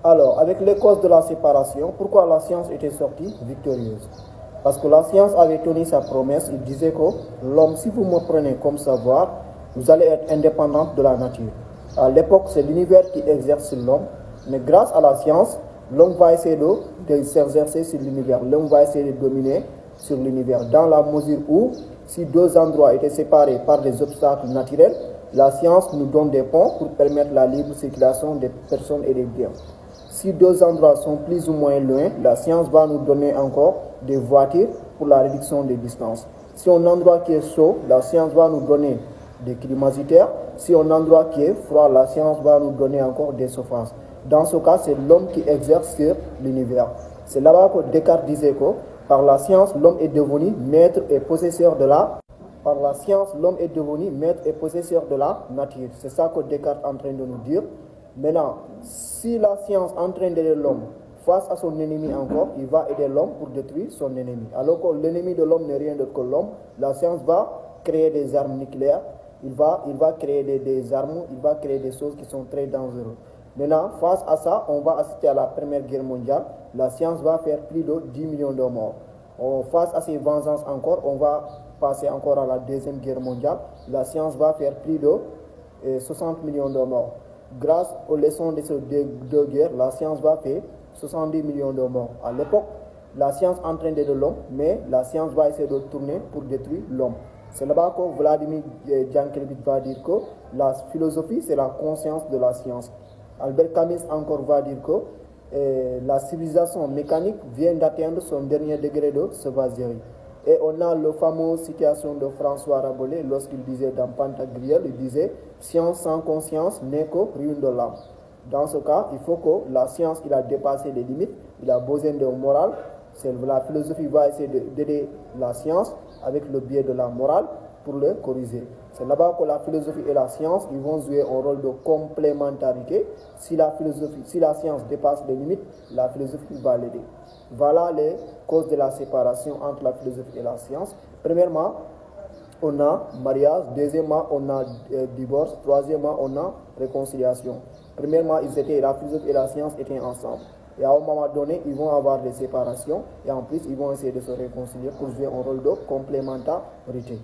Alors, avec les causes de la séparation, pourquoi la science était sortie victorieuse? Parce que la science avait tenu sa promesse. Il disait que l'homme, si vous me prenez comme savoir, vous allez être indépendant de la nature. À l'époque, c'est l'univers qui exerce sur l'homme, mais grâce à la science, l'homme va essayer de s'exercer sur l'univers. L'homme va essayer de dominer sur l'univers, dans la mesure où, si deux endroits étaient séparés par des obstacles naturels, la science nous donne des ponts pour permettre la libre circulation des personnes et des biens. Si deux endroits sont plus ou moins loin, la science va nous donner encore des voitures pour la réduction des distances. Si un endroit qui est chaud, la science va nous donner des climatiseurs. Si un endroit qui est froid, la science va nous donner encore des chauffages. Dans ce cas, c'est l'homme qui exerce sur l'univers. C'est là-bas que Descartes disait que par la science, l'homme est devenu maître et possesseur de la par la science, l'homme est devenu maître et possesseur de la nature. C'est ça que Descartes est en train de nous dire. Maintenant, si la science entraîne d'aider l'homme face à son ennemi encore, il va aider l'homme pour détruire son ennemi. Alors que l'ennemi de l'homme n'est rien d'autre que l'homme, la science va créer des armes nucléaires, il va créer des armes, il va créer des choses qui sont très dangereuses. Maintenant, face à ça, on va assister à la Première Guerre mondiale. La science va faire plus de 10 millions de morts. Face à ces vengeances encore, on va passer encore à la Deuxième Guerre mondiale. La science va faire plus de 60 millions de morts. Grâce aux leçons de ces deux guerres, la science va faire 70 millions de morts. À l'époque, la science entraîne d'aider l'homme, mais la science va essayer de tourner pour détruire l'homme. C'est là-bas que Vladimir Jankélévitch va dire que la philosophie, c'est la conscience de la science. Albert Camus encore va dire que la civilisation mécanique vient d'atteindre son dernier degré de sauvagerie. Et on a la fameuse citation de François Rabelais lorsqu'il disait dans Pantagruel, il disait « Science sans conscience n'est que ruine de l'âme ». Dans ce cas, il faut que la science, il a dépassé les limites, il a besoin de morale. La philosophie va essayer d'aider la science avec le biais de la morale pour le corriger. C'est là-bas que la philosophie et la science, ils vont jouer un rôle de complémentarité. Si la science dépasse les limites, la philosophie va l'aider. Voilà les causes de la séparation entre la philosophie et la science. Premièrement, on a mariage. Deuxièmement, on a divorce. Troisièmement, on a réconciliation. Premièrement, la philosophie et la science étaient ensemble. Et à un moment donné, ils vont avoir des séparations. Et en plus, ils vont essayer de se réconcilier pour jouer un rôle de complémentarité.